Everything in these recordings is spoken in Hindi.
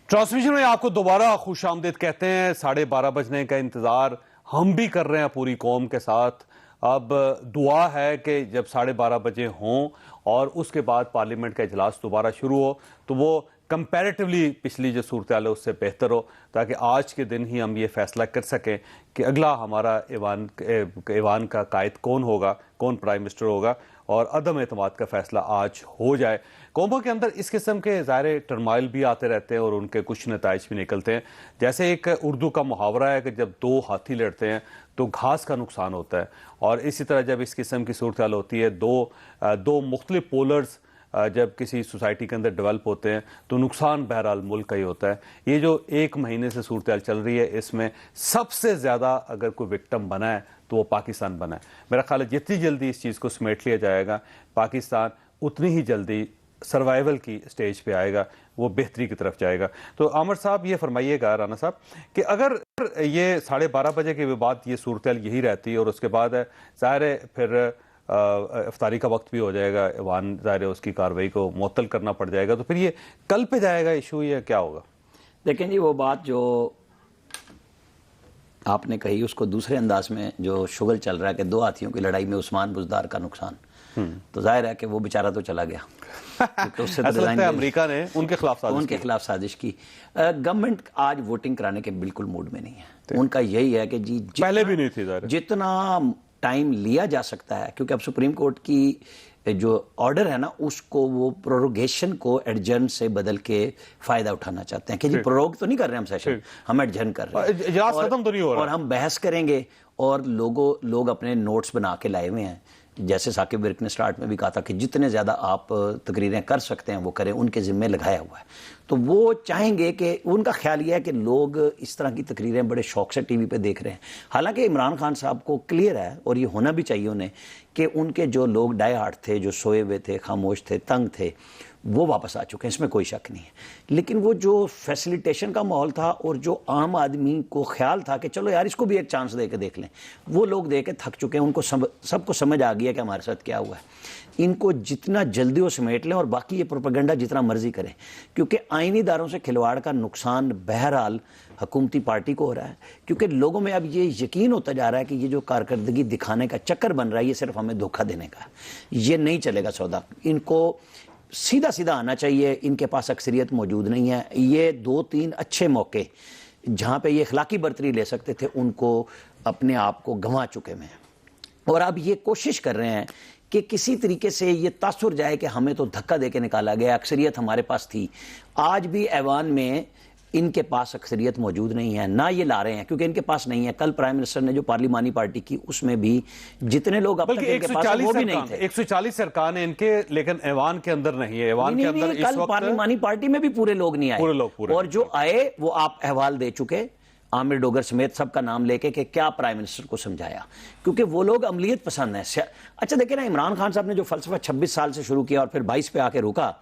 ट्रांसमिशन में आपको दोबारा खुशामदीद कहते हैं। 12:30 बजने का इंतज़ार हम भी कर रहे हैं पूरी कौम के साथ। अब दुआ है कि जब 12:30 बजे हों और उसके बाद पार्लियामेंट का इजलास दोबारा शुरू हो तो वो कंपैरेटिवली पिछली जो सूरत हाल है उससे बेहतर हो, ताकि आज के दिन ही हम ये फैसला कर सकें कि अगला हमारा ईवान का कायद कौन होगा, कौन प्राइम मिनिस्टर होगा, और अदम एतमाद का फैसला आज हो जाए। कौमों के अंदर इस किस्म के ज़ाहिर टर्माइल भी आते रहते हैं और उनके कुछ नताइज भी निकलते हैं। जैसे एक उर्दू का मुहावरा है कि जब दो हाथी लड़ते हैं तो घास का नुकसान होता है, और इसी तरह जब इस किस्म की सूरत हाल होती है, दो मुख्तलिफ पोलर्स जब किसी सोसाइटी के अंदर डेवलप होते हैं तो नुकसान बहरहाल मुल्क का ही होता है। ये जो एक महीने से सूरत हाल चल रही है, इसमें सबसे ज़्यादा अगर कोई विक्टिम बना है तो वो पाकिस्तान बना है। मेरा ख्याल है जितनी जल्दी इस चीज़ को समेट लिया जाएगा, पाकिस्तान उतनी ही जल्दी सर्वाइवल की स्टेज पे आएगा, वो बेहतरी की तरफ जाएगा। तो आमर साहब ये फरमाइएगा, राना साहब, कि अगर ये 12:30 बजे के बाद ये सूरत हाल यही रहती है और उसके बाद ज़ाहिर है फिर इफ्तारी का वक्त भी हो जाएगा, ईवान ज़ाहिर है उसकी कार्रवाई को मुअत्तल करना पड़ जाएगा, तो फिर ये कल पे जाएगा इशू, या क्या होगा? देखें जी, वो बात जो आपने कही उसको दूसरे अंदाज में जो शुगल चल रहा है कि दो हाथियों की लड़ाई में उस्मान बुज़दार का नुकसान, तो जाहिर है कि वो बेचारा तो चला गया। तो उससे तो अमेरिका ने उनके खिलाफ साजिश की। गवर्नमेंट आज वोटिंग कराने के बिल्कुल मूड में नहीं है। उनका यही है कि जी पहले भी नहीं थी, जितना टाइम लिया जा सकता है, क्योंकि अब सुप्रीम कोर्ट की जो ऑर्डर है ना उसको वो प्रोरोगेशन को एडजर्न से बदल के फायदा उठाना चाहते हैं कि जी प्रोरोग तो नहीं कर रहे हम सेशन, हम एडजर्न कर रहे हैं, इजलास खत्म तो नहीं हो रहा, और हम बहस करेंगे। और लोग अपने नोट्स बना के लाए हुए हैं। जैसे साकिब विर्क ने स्टार्ट में भी कहा था कि जितने ज़्यादा आप तकरीरें कर सकते हैं वो करें, उनके ज़िम्मे लगाया हुआ है। तो वो चाहेंगे कि उनका ख्याल ये है कि लोग इस तरह की तकरीरें बड़े शौक से टीवी पे देख रहे हैं। हालांकि इमरान खान साहब को क्लियर है, और ये होना भी चाहिए उन्हें, कि उनके जो लोग डाई हार्ट थे, जो सोए हुए थे, खामोश थे, तंग थे, वो वापस आ चुके हैं, इसमें कोई शक नहीं है। लेकिन वो जो फैसिलिटेशन का माहौल था और जो आम आदमी को ख्याल था कि चलो यार इसको भी एक चांस दे के देख लें, वो लोग दे के थक चुके हैं। उनको सबको समझ आ गया कि हमारे साथ क्या हुआ है। इनको जितना जल्दी वो समेट लें और बाकी ये प्रोपेगेंडा जितना मर्जी करें, क्योंकि आईनी इदारों से खिलवाड़ का नुकसान बहरहाल हुकूमती पार्टी को हो रहा है। क्योंकि लोगों में अब ये यकीन होता जा रहा है कि ये जो कारकर्दगी दिखाने का चक्कर बन रहा है, ये सिर्फ हमें धोखा देने का, ये नहीं चलेगा सौदा। इनको सीधा सीधा आना चाहिए। इनके पास अक्सरियत मौजूद नहीं है। ये 2-3 अच्छे मौके जहाँ पे ये इखलाकी बर्तरी ले सकते थे, उनको अपने आप को गंवा चुके हैं, और अब ये कोशिश कर रहे हैं कि किसी तरीके से ये तासुर जाए कि हमें तो धक्का दे के निकाला गया, अक्सरियत हमारे पास थी। आज भी ऐवान में इनके पास अक्सरियत मौजूद नहीं है, ना ये ला रहे हैं क्योंकि इनके पास नहीं है। कल प्राइम मिनिस्टर ने जो पार्लिमानी पार्टी की, उसमें भी जितने लोग अब तक इनके पास वो भी नहीं थे। 140 सरकार है इनके, लेकिन ऐवान के अंदर नहीं है। ऐवान के अंदर इस वक्त पार्लिमानी पार्टी में भी पूरे लोग नहीं आए, और जो आए वो आप अहवाल दे चुके, आमिर डोगर समेत सबका नाम लेके कि क्या प्राइम मिनिस्टर को समझाया, क्योंकि वो लोग अमलियत पसंद है। अच्छा देखिए ना, इमरान खान साहब ने जो फलसफा 26 साल से शुरू किया और फिर 22 पे आके रुका,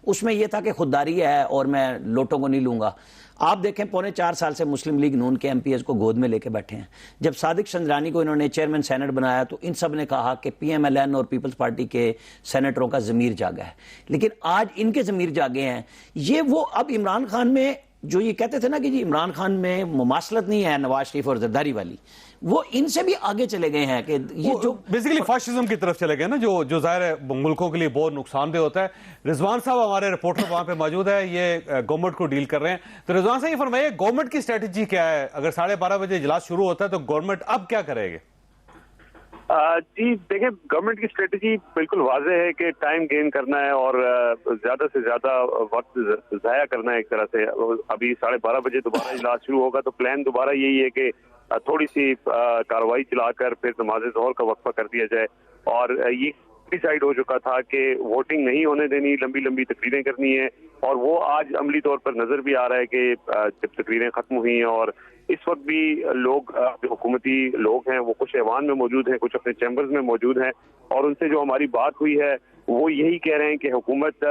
उसमें यह था कि खुददारी है और मैं लोटों को नहीं लूंगा। आप देखें 3.25 साल से मुस्लिम लीग नून के एमपीएस को गोद में लेके बैठे हैं। जब सादिक चंद्रानी को इन्होंने चेयरमैन सेनेट बनाया तो इन सब ने कहा कि पीएमएलएन और पीपल्स पार्टी के सेनेटरों का ज़मीर जागा है, लेकिन आज इनके ज़मीर जागे हैं। ये वो अब इमरान खान में जो ये कहते थे ना कि जी इमरान खान में मुमासलत नहीं है नवाज शरीफ और जरदारी वाली, वो इनसे भी आगे चले गए हैं कि ये जो बेसिकली फाशिज्म की तरफ चले गए ना, जो जाहिर है मुल्कों के लिए बहुत नुकसानदेह होता है। रिजवान साहब हमारे रिपोर्टर वहां पे मौजूद है, ये गवर्नमेंट को डील कर रहे हैं। तो रिजवान साहब ये फरमाइए, गवर्नमेंट की स्ट्रेटजी क्या है? अगर 12:30 बजे इजलास शुरू होता है तो गवर्नमेंट अब क्या करेगी? जी देखिए, गवर्नमेंट की स्ट्रेटजी बिल्कुल वाज़ेह है कि टाइम गेन करना है और ज्यादा से ज्यादा वक्त जाया करना है एक तरह से। अभी 12:30 बजे दोबारा इजलास शुरू होगा तो प्लान दोबारा यही है कि थोड़ी सी कार्रवाई चलाकर फिर नमाज ज़ोहर का वक्फा कर दिया जाए। और ये डिसाइड हो चुका था कि वोटिंग नहीं होने देनी, लंबी लंबी तकरीरें करनी है, और वो आज अमली तौर पर नजर भी आ रहा है कि जब तकरीरें खत्म हुई हैं और इस वक्त भी लोग जो हुकूमती लोग हैं वो कुछ ऐवान में मौजूद हैं, कुछ अपने चैम्बर्स में मौजूद हैं, और उनसे जो हमारी बात हुई है वो यही कह रहे हैं कि हुकूमत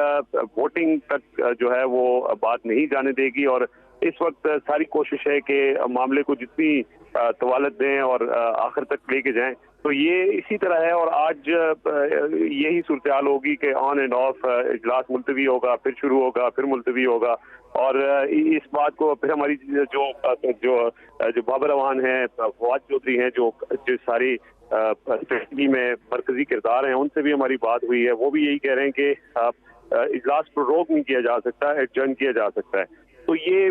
वोटिंग तक जो है वो बात नहीं जाने देगी, और इस वक्त सारी कोशिश है कि मामले को जितनी तवालत दें और आखिर तक लेके जाएं। तो ये इसी तरह है और आज यही सूरत हाल होगी कि ऑन एंड ऑफ इजलास मुलतवी होगा, फिर शुरू होगा, फिर मुलतवी होगा। और इस बात को फिर हमारी जो बाबर अवान है, फवाद चौधरी हैं, जो सारी स्ट्रेटजी में मरकजी किरदार हैं, उनसे भी हमारी बात हुई है। वो भी यही कह रहे हैं कि इजलास प्रोरोग नहीं किया जा सकता, एडजर्न किया जा सकता है। तो ये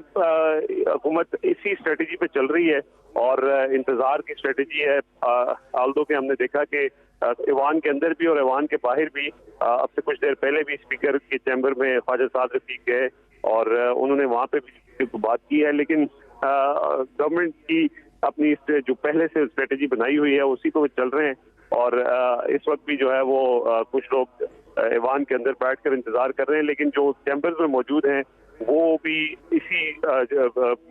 हुकूमत इसी स्ट्रेटजी पे चल रही है और इंतजार की स्ट्रेटजी है। आल्दो के हमने देखा कि ईवान के अंदर भी और ईवान के बाहर भी अब से कुछ देर पहले भी स्पीकर के चैम्बर में ख्वाजा साद रफीक गए और उन्होंने वहाँ पे भी बात की है। लेकिन गवर्नमेंट की अपनी जो पहले से स्ट्रेटजी बनाई हुई है उसी को चल रहे हैं। और इस वक्त भी जो है वो कुछ लोग ईवान के अंदर बैठकर इंतजार कर रहे हैं, लेकिन जो चैम्बर्स में मौजूद हैं वो भी इसी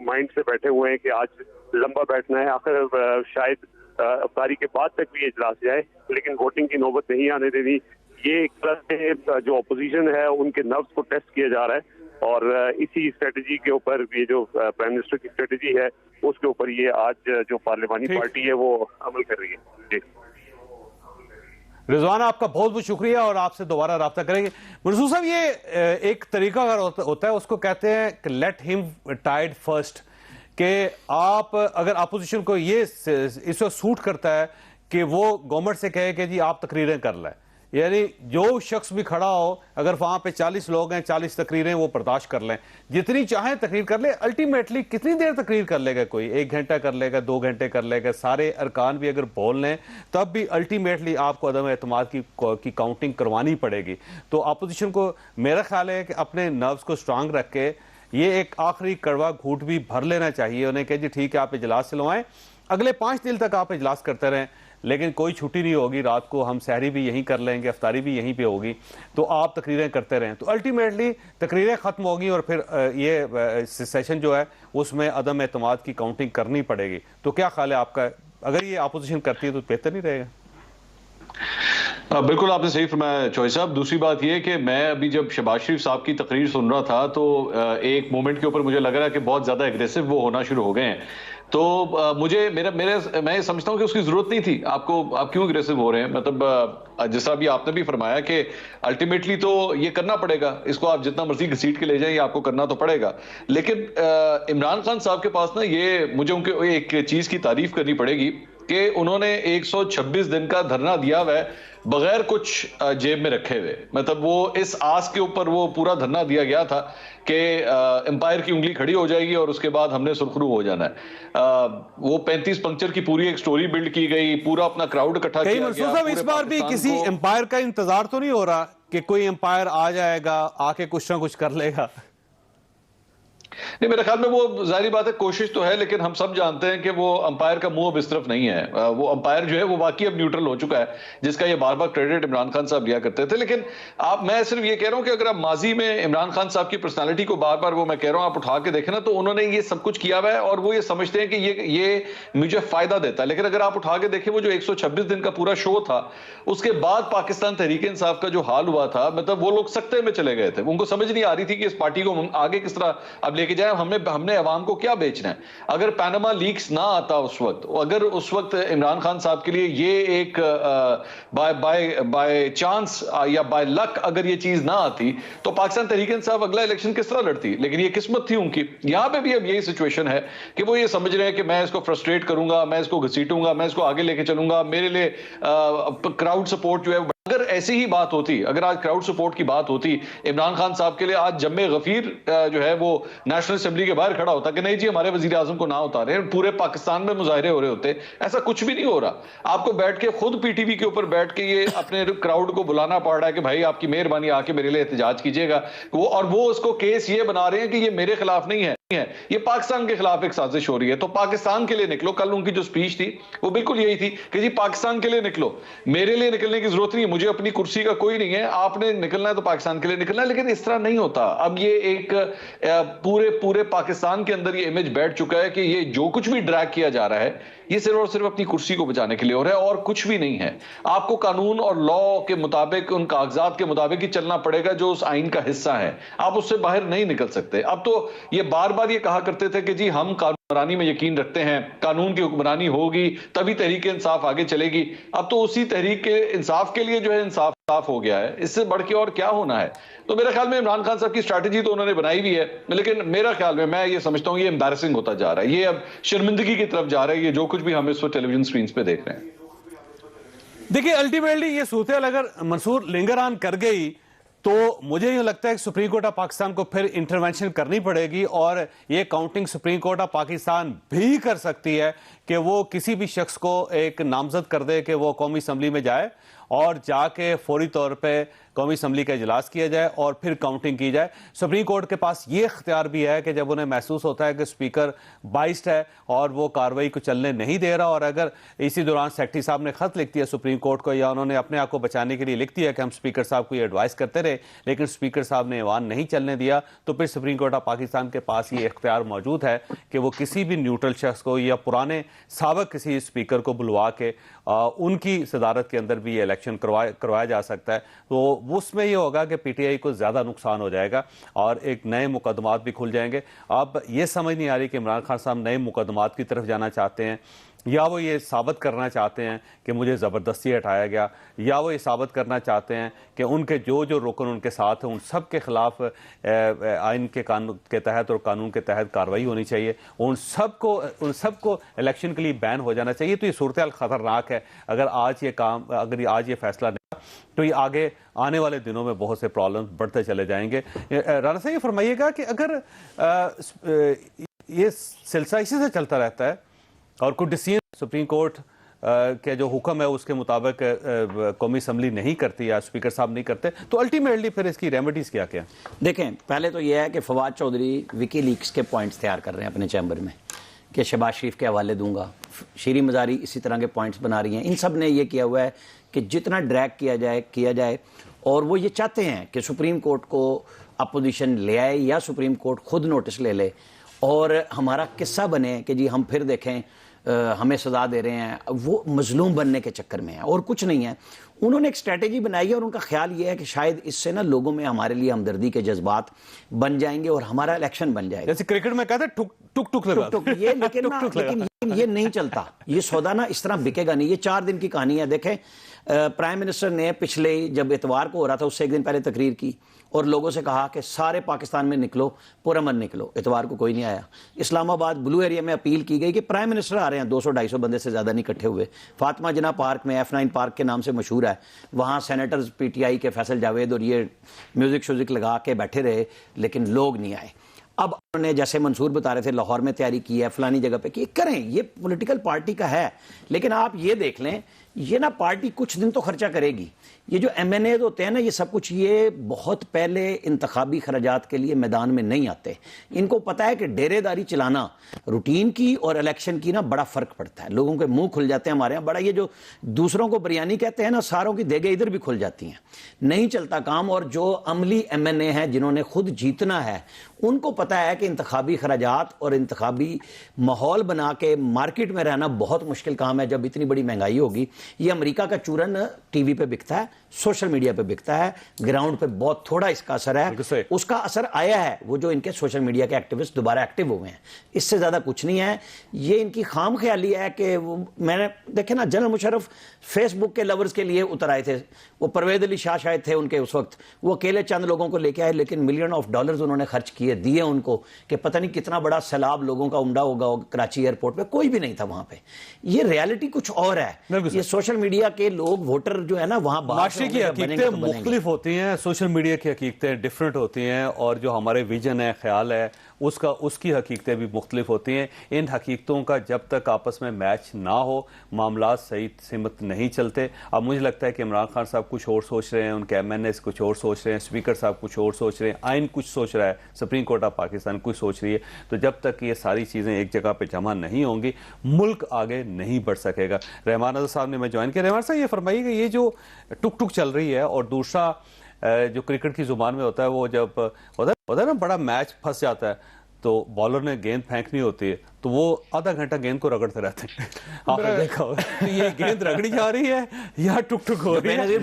माइंड से बैठे हुए हैं कि आज लंबा बैठना है, आखिर शायद अफ्तारी के बाद तक भी इजलास जाए, लेकिन वोटिंग की नौबत नहीं आने देनी। ये एक तरह से जो अपोजिशन है उनके नर्व्स को टेस्ट किया जा रहा है और इसी स्ट्रेटजी के ऊपर ये जो प्राइम मिनिस्टर की स्ट्रेटजी है उसके ऊपर ये आज जो पार्लिमानी पार्टी है वो अमल कर रही है। जी रिजवान, आपका बहुत बहुत शुक्रिया और आपसे दोबारा राब्ता करेंगे। मंसूर साहब, ये एक तरीका अगर होता है उसको कहते हैं लेट हिम टाइड फर्स्ट, कि आप अगर अपोजिशन को ये इसको सूट करता है कि वो गवर्नमेंट से कहे कि जी आप तकरीरें कर लें, यानी जो शख्स भी खड़ा हो, अगर वहां पे 40 लोग हैं, 40 तकरीरें वो बर्दाश्त कर लें, जितनी चाहें तकरीर कर ले। अल्टीमेटली कितनी देर तकरीर कर लेगा कोई? 1 घंटा कर लेगा, 2 घंटे कर लेगा, सारे अरकान भी अगर बोल लें तब भी अल्टीमेटली आपको अदम एतमाद की काउंटिंग करवानी पड़ेगी। तो अपोजिशन को मेरा ख्याल है कि अपने नर्व्स को स्ट्रांग रख के ये एक आखिरी कड़वा घूंट भी भर लेना चाहिए उन्हें कि जी ठीक है आप इजलास चलवाएं, अगले 5 दिन तक आप इजलास करते रहें, लेकिन कोई छुट्टी नहीं होगी, रात को हम सहरी भी यहीं कर लेंगे, अफ्तारी भी यहीं पे होगी, तो आप तकरीरें करते रहें। तो अल्टीमेटली तकरीरें ख़त्म होगी और फिर ये सेशन जो है उसमें अदम एतमाद की काउंटिंग करनी पड़ेगी। तो क्या ख्याल है आपका, अगर ये अपोजिशन करती है तो बेहतर नहीं रहेगा? बिल्कुल आपने सही फरमाया चौधरी साहब। दूसरी बात यह कि मैं अभी जब शहबाज शरीफ साहब की तकरीर सुन रहा था तो एक मोमेंट के ऊपर मुझे लग रहा है कि बहुत ज्यादा एग्रेसिव वो होना शुरू हो गए हैं। तो मुझे मैं समझता हूं कि उसकी जरूरत नहीं थी। आप क्यों अग्रेसिव हो रहे हैं? मतलब जैसा अभी आपने भी फरमाया कि अल्टीमेटली तो ये करना पड़ेगा, इसको आप जितना मर्जी घसीट के ले जाएं, आपको करना तो पड़ेगा। लेकिन इमरान खान साहब के पास ना, ये मुझे उनके एक चीज की तारीफ करनी पड़ेगी कि उन्होंने 126 दिन का धरना दिया हुआ है बगैर कुछ जेब में रखे हुए। मतलब वो इस आस के ऊपर वो पूरा धरना दिया गया था कि एम्पायर की उंगली खड़ी हो जाएगी और उसके बाद हमने सुरखरू हो जाना है। वो 35 पंक्चर की पूरी एक स्टोरी बिल्ड की गई, पूरा अपना क्राउड इकट्ठा किया गया। मंसूर साहब, इस बार भी किसी एम्पायर का इंतजार तो नहीं हो रहा कि कोई एम्पायर आ जाएगा, आके कुछ ना कुछ कर लेगा? नहीं, मेरे ख्याल में वो जाहिर बात है कोशिश तो है, लेकिन हम सब जानते हैं कि वो अंपायर का मुंह अब इस तरफ नहीं है। वो अंपायर जो है वो वाकई अब न्यूट्रल हो चुका है, जिसका ये बार बार क्रेडिट इमरान खान साहब दिया करते थे। लेकिन मैं सिर्फ ये कह रहा हूं कि अगर आप माजी में इमरान खान साहब की पर्सनालिटी को बार बार, वो मैं कह रहा हूं आप उठा के देखें ना, तो उन्होंने ये सब कुछ किया हुआ है और वो ये समझते हैं कि ये मुझे फायदा देता है। लेकिन अगर आप उठा के देखें वो जो 126 दिन का पूरा शो था, उसके बाद पाकिस्तान तहरीक इंसाफ का जो हाल हुआ था, मतलब वो लोग सख्ते में चले गए थे। उनको समझ नहीं आ रही थी कि इस पार्टी को हम आगे किस तरह अब लेके जाए, हमने अवाम को क्या बेचना है। अगर पैनामा लीक्स ना आता उस वक्त, अगर उस वक्त इमरान खान साहब के लिए ये एक बाय चांस या बाय लक अगर ये चीज ना आती, तो पाकिस्तान तहरीक इंसाफ अगला इलेक्शन किस तरह लड़ती। लेकिन ये किस्मत थी उनकी। यहां पे भी अब यही सिचुएशन है कि वो ये समझ रहे हैं कि मैं इसको फ्रस्ट्रेट करूंगा, मैं इसको घसीटूंगा, मैं इसको आगे लेके चलूंगा, मेरे लिए क्राउड सपोर्ट जो है। अगर ऐसी ही बात होती, अगर आज क्राउड सपोर्ट की बात होती इमरान खान साहब के लिए, आज जम्मे गफीर जो है वो नेशनल असेंबली के बाहर खड़ा होता कि नहीं जी हमारे वजीर आजम को ना उतारे, पूरे पाकिस्तान में मुजाहरे हो रहे होते। ऐसा कुछ भी नहीं हो रहा। आपको बैठ के खुद पीटीवी के ऊपर बैठ के ये अपने क्राउड को बुलाना पड़ रहा है कि भाई आपकी मेहरबानी आके मेरे लिए एहतजाज कीजिएगा। वो उसको केस ये बना रहे हैं कि ये मेरे खिलाफ नहीं है, ये पाकिस्तान के खिलाफ एक साजिश हो रही है। तो पाकिस्तान के लिए निकलो। कल उनकी जो स्पीच थी वो बिल्कुल यही थी कि जी पाकिस्तान के लिए निकलो, मेरे लिए निकलने की जरूरत नहीं है, मुझे अपनी कुर्सी का कोई नहीं है, आपने निकलना है तो पाकिस्तान के लिए निकलना है। लेकिन इस तरह नहीं होता। अब ये एक पूरे पाकिस्तान के अंदर ये इमेज बैठ चुका है कि ये जो कुछ भी ड्रैग किया जा रहा है ये सिर्फ और सिर्फ अपनी कुर्सी को बचाने के लिए हो रहा है और कुछ भी नहीं है। आपको कानून और लॉ के मुताबिक, उन कागजात के मुताबिक ही चलना पड़ेगा जो उस आइन का हिस्सा है। आप उससे बाहर नहीं निकल सकते। अब तो ये बार बार ये कहा करते थे कि जी हम हुक्मरानी में यकीन रखते हैं, कानून की हुक्मरानी होगी तभी तहरीक इंसाफ आगे चलेगी। अब तो उसी तहरीक इंसाफ के लिए जो है इंसाफ साफ हो गया है, इससे बढ़ के और क्या होना है। तो मेरे ख्याल में इमरान खान साहब की स्ट्रैटेजी तो उन्होंने बनाई भी है, लेकिन मेरा ख्याल में मैं ये समझता हूं ये एम्बैरेसिंग होता जा रहा है, ये अब शर्मिंदगी की तरफ जा रहा है, ये जो कुछ भी हम इस वक्त टेलीविजन स्क्रीन पे देख रहे हैं। देखिए अल्टीमेटली ये सूरत अगर मंसूर लिंगरान कर गई तो मुझे यूं लगता है कि सुप्रीम कोर्ट ऑफ पाकिस्तान को फिर इंटरवेंशन करनी पड़ेगी, और ये counting supreme court of Pakistan भी कर सकती है कि वो किसी भी शख्स को एक नामजद कर दे कि वो कौमी असम्बली में जाए और जाके फौरी तौर पे कौमी असम्बली का इजलास किया जाए और फिर काउंटिंग की जाए। सुप्रीम कोर्ट के पास ये इख्तियार भी है कि जब उन्हें महसूस होता है कि स्पीकर बाइस्ड है और वो कार्रवाई को चलने नहीं दे रहा, और अगर इसी दौरान सेक्रेटरी साहब ने खत लिख दिया सुप्रीम कोर्ट को, या उन्होंने अपने आप को बचाने के लिए लिख दिया कि हम स्पीकर साहब को ये एडवाइस करते रहे लेकिन स्पीकर साहब ने ऐवान नहीं चलने दिया, तो फिर सुप्रीम कोर्ट ऑफ पाकिस्तान के पास ये इख्तियार मौजूद है कि वो किसी भी न्यूट्रल शख्स को या पुराने साबिक किसी स्पीकर को बुलवा के उनकी सदारत के अंदर भी ये इलेक्शन करवाया जा सकता है। तो उसमें यह होगा कि पीटीआई को ज़्यादा नुकसान हो जाएगा और एक नए मुकदमात भी खुल जाएंगे। अब ये समझ नहीं आ रही कि इमरान खान साहब नए मुकदमात की तरफ जाना चाहते हैं या वो ये साबित करना चाहते हैं कि मुझे ज़बरदस्ती हटाया गया, या वो ये साबित करना चाहते हैं कि उनके जो रुकन उनके साथ हैं उन सब के ख़िलाफ़ आइन के कानून के तहत और कानून के तहत कार्रवाई होनी चाहिए, उन सब को इलेक्शन के लिए बैन हो जाना चाहिए। तो ये सूरत हाल ख़तरनाक है। अगर आज ये फैसला नहीं तो ये आगे आने वाले दिनों में बहुत से प्रॉब्लम्स बढ़ते चले जाएंगे। राना साहब ये फरमाइएगा कि अगर ये सिलसिला इसी से चलता रहता है और कुछ डिसीजन सुप्रीम कोर्ट के जो हुक्म है उसके मुताबिक कौमी असम्बली नहीं करती या स्पीकर साहब नहीं करते, तो अल्टीमेटली फिर इसकी रेमेडीज क्या क्या? देखें, पहले तो यह है कि फवाद चौधरी विकीलीक्स के पॉइंट्स तैयार कर रहे हैं अपने चैम्बर में कि शहबाज शरीफ के हवाले दूंगा, शीरी मजारी इसी तरह के पॉइंट्स बना रही हैं। इन सब ने यह किया हुआ है कि जितना ड्रैग किया जाए और वो ये चाहते हैं कि सुप्रीम कोर्ट को अपोजिशन ले आए या सुप्रीम कोर्ट खुद नोटिस ले ले और हमारा किस्सा बने कि जी हम फिर देखें हमें सजा दे रहे हैं। वो मजलूम बनने के चक्कर में है और कुछ नहीं है। उन्होंने एक स्ट्रैटेजी बनाई है और उनका ख्याल ये है कि शायद इससे ना लोगों में हमारे लिए हमदर्दी के जज्बात बन जाएंगे और हमारा इलेक्शन बन जाएगा। जैसे क्रिकेट में कहते हैं टुक टुक टुक लगा टुक टुक, ये लेकिन ये नहीं चलता, ये सौदा ना इस तरह बिकेगा नहीं। ये 4 दिन की कहानी है। देखें, प्राइम मिनिस्टर ने पिछले जब इतवार को हो रहा था उससे एक दिन पहले तकरीर की और लोगों से कहा कि सारे पाकिस्तान में निकलो, पुरअमन निकलो। इतवार को कोई नहीं आया। इस्लामाबाद ब्लू एरिया में अपील की गई कि प्राइम मिनिस्टर आ रहे हैं, 200-250 बंदे से ज़्यादा नहीं इकट्ठे हुए। फातिमा जिन्ना पार्क में, F9 पार्क के नाम से मशहूर है, वहाँ सेनेटर्स पीटीआई के फैसल जावेद और ये म्यूज़िक शुजिक लगा के बैठे रहे लेकिन लोग नहीं आए। अब उन्होंने जैसे मंसूर बता रहे थे लाहौर में तैयारी की है, फलानी जगह पे की, करें, ये पॉलिटिकल पार्टी का है। लेकिन आप ये देख लें, ये ना पार्टी कुछ दिन तो खर्चा करेगी। ये जो MNAs होते हैं ना, ये सब कुछ ये बहुत पहले इंतखाबी खर्चात के लिए मैदान में नहीं आते। इनको पता है कि डेरेदारी चलाना रूटीन की और इलेक्शन की ना बड़ा फ़र्क पड़ता है। लोगों के मुंह खुल जाते हैं हमारे यहाँ बड़ा। ये जो दूसरों को बिरयानी कहते हैं ना, सारों की देगे इधर भी खुल जाती हैं, नहीं चलता काम। और जो अमली MNA हैं जिन्होंने खुद जीतना है, उनको पता है कि इंतखाबी खर्चात और इंतखाबी माहौल बना के मार्केट में रहना बहुत मुश्किल काम है जब इतनी बड़ी महंगाई होगी। ये अमेरिका का चूरन टीवी पे बिकता है, सोशल मीडिया पे बिकता है, ग्राउंड पे बहुत थोड़ा इसका असर है। उसका असर आया है, वो जो इनके सोशल मीडिया के एक्टिविस्ट दोबारा एक्टिव हुए हैं, इससे ज़्यादा कुछ नहीं है। ये इनकी खाम ख्याली है कि मैंने देखे ना, जनरल मुशर्रफ फेसबुक के लवर्स के लिए उतर आए थे। वो परवेज अली शाह शायद थे उनके उस वक्त, वो अकेले चंद लोगों को लेके आए लेकिन $मिलियन उन्होंने खर्च दिए उनको कि पता नहीं कितना बड़ा सैलाब लोगों का उमड़ा होगा कराची एयरपोर्ट पे। कोई भी नहीं था वहां पे। ये रियलिटी कुछ और है। ये सोशल मीडिया के लोग वोटर जो है ना, वहां माशरे की हकीकतें मुख्तलिफ होती हैं, सोशल मीडिया की हकीकतें डिफरेंट होती हैं और जो हमारे विजन है, ख्याल है, उसकी हकीकतें भी मुख्तलिफ होती हैं। इन हकीकतों का जब तक आपस में मैच ना हो मामला सही सिमत नहीं चलते। अब मुझे लगता है कि इमरान खान साहब कुछ और सोच रहे हैं, उनके MNAs कुछ और सोच रहे हैं, स्पीकर साहब कुछ और सोच रहे हैं, आइन कुछ सोच रहा है, सुप्रीम कोर्ट ऑफ पाकिस्तान कुछ सोच रही है। तो जब तक ये सारी चीज़ें एक जगह पे जमा नहीं होंगी मुल्क आगे नहीं बढ़ सकेगा। रहमान आज़ाद साहब ने मैं ज्वाइन किया। रहमान साहब ये फरमाइए कि ये जो टुक टुक चल रही है और दूसरा जो क्रिकेट की जुबान में होता है, वो जब होता है ना बड़ा मैच फंस जाता है तो बॉलर ने गेंद फेंकनी होती है तो वो आधा घंटा गेंद को रगड़ते रहते हैं। आपने देखा होगा तो ये गेंद रगड़ी जा रही है या टुक टुक हो रही है,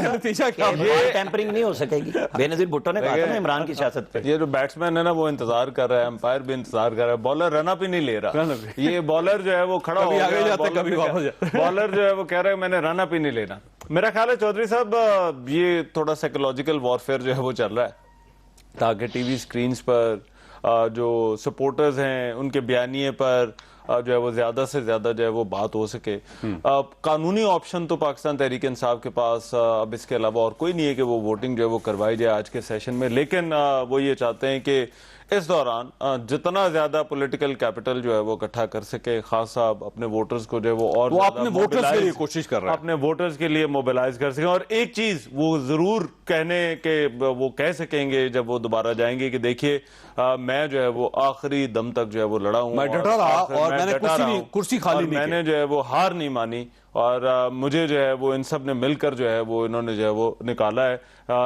नतीजा क्या होगा? टेम्परिंग नहीं हो सकेगी। बेनजीर भुट्टो ने कहा था ना इमरान की सियासत पे। ये जो बैट्समैन है ना वो इंतजार कर रहा है, अंपायर भी इंतजार कर रहा है, बॉलर रन अप ही नहीं ले रहा। ये बॉलर जो है वो खड़ा हो आगे गया, जाता है, कभी वापस जाता है। बॉलर जो है वो कह रहा है मैंने रन अप ही नहीं लेना। मेरा ख्याल है चौधरी साहब ये थोड़ा साइकोलॉजिकल वॉरफेयर जो है वो चल रहा है ताकि टीवी स्क्रीन्स पर जो सपोर्टर्स हैं उनके बयानिए पर जो है वो ज्यादा से ज्यादा जो है वो बात हो सके। कानूनी ऑप्शन तो पाकिस्तान तहरीक इंसाफ के पास अब इसके अलावा और कोई नहीं है कि वो वोटिंग जो है वो करवाई जाए आज के सेशन में, लेकिन वो ये चाहते हैं कि इस दौरान जितना ज्यादा पॉलिटिकल कैपिटल जो है वो इकट्ठा कर सके, खासा अपने वोटर्स को जो है वो और अपने वोटर्स के लिए कोशिश कर रहा है, अपने वोटर्स के लिए मोबिलाइज कर सकें। और एक चीज वो जरूर कहने के वो कह सकेंगे जब वो दोबारा जाएंगे कि देखिए मैं जो है वो आखिरी दम तक जो है वो लड़ा हूं, मैं डटा रहा और मैंने कुर्सी खाली नहीं, मैंने जो है वो हार नहीं मानी और मुझे जो है वो इन सब ने मिलकर जो है वो इन्होंने जो है वो निकाला है।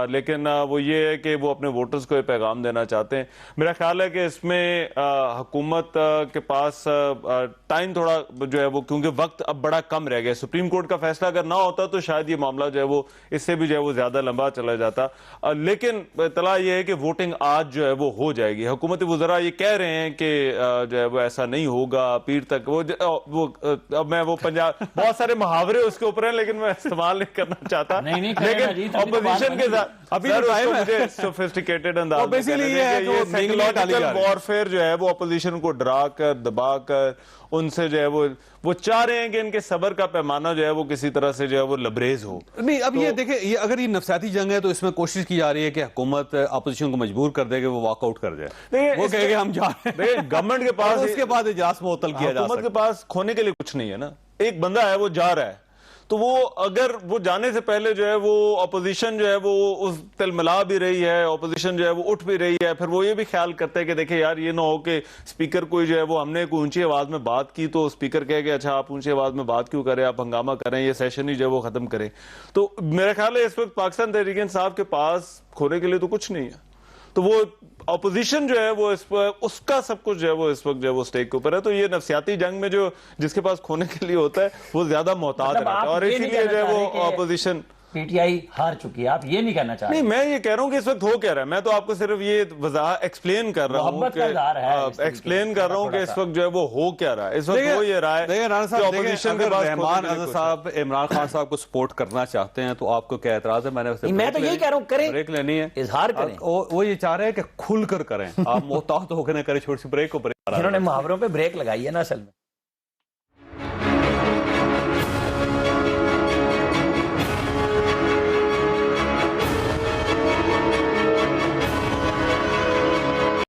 लेकिन वो ये है कि वो अपने वोटर्स को ये पैगाम देना चाहते हैं। मेरा ख्याल है कि इसमें हुकूमत के पास टाइम थोड़ा जो है वो, क्योंकि वक्त अब बड़ा कम रह गया। सुप्रीम कोर्ट का फैसला अगर ना होता तो शायद ये मामला जो है वो इससे भी जो है वो ज्यादा लंबा चला जाता। लेकिन इतला ये है कि वोटिंग आज जो है वो हो जाएगी। हुकूमत वज़रा ये कह रहे हैं कि जो है वो ऐसा नहीं होगा, पीर तक वो अब मैं वो पंजाब बहुत सारे मुहावरे उसके ऊपर हैं लेकिन मैं इस्तेमाल नहीं करना चाहता। लेकिन ऑपोजिशन के साथ अभी तो टाइम है, मुझे सोफिस्टिकेटेड अंदाज में बेसिकली ये है कि साइकोलॉजिकल वॉरफेयर जो है वो ऑपोजिशन को डरा कर दबा कर उनसे जो है वो चाह रहे हैं कि इनके सब्र का पैमाना जो है वो किसी तरह से जो है वो लबरेज हो। नहीं अब ये देखें, ये अगर ये नफसियाती जंग है तो इसमें कोशिश की जा रही है कि हुकूमत अपोजिशन को मजबूर कर दे कि वो वॉकआउट कर जाए, वो कहेंगे हम जा रहे हैं। गवर्नमेंट के पास उसके बाद इजलास मुअत्तल किया जा सकता है। हुकूमत के पास खोने के लिए कुछ नहीं है ना। एक बंदा है वो जा रहा है तो वो अगर वो जाने से पहले जो है वो अपोजिशन जो है वो उस तिलमिला भी रही है, अपोजिशन जो है वो उठ भी रही है, फिर वो ये भी ख्याल करते हैं कि देखिए यार ये ना हो कि स्पीकर कोई जो है वो हमने कोई ऊंची आवाज में बात की तो स्पीकर कहे कि अच्छा आप ऊंची आवाज में बात क्यों करें, आप हंगामा करें, ये सेशन ही जो है वो खत्म करें। तो मेरा ख्याल है इस वक्त पाकिस्तान तहरीक इंसाफ के पास खोने के लिए तो कुछ नहीं है। तो वो अपोजिशन जो है वो इस पर उसका सब कुछ जो है वो इस वक्त जो है वो स्टेक के ऊपर है। तो ये नफसियाती जंग में जो जिसके पास खोने के लिए होता है वो ज्यादा मोहतात रहता है और इसीलिए जो है वो अपोजिशन पीटीआई हार चुकी है। आप ये नहीं कहना चाह रहे? नहीं, मैं ये कह रहा हूँ कि इस वक्त हो क्या रहा है। मैं तो आपको सिर्फ ये एक्सप्लेन कर रहा हूँ एक्सप्लेन कर रहा हूँ कि इस वक्त जो है वो हो क्या रहा है। इस वक्त हो ये रहा है कि ऑपोजिशन के पास रहमान अज़हर साहब इमरान खान साहब को सपोर्ट करना चाहते हैं तो आपको क्या एतराज है? मैं तो यही कह रहा हूँ करें, ब्रेक लेनी है, इजहार करें। वो ये चाह रहे हैं कि खुलकर करें, आप मोहतात होकर न करें, छोटी सी ब्रेक को इन्होंने मुहावरों पे ब्रेक लगाई है ना असल में।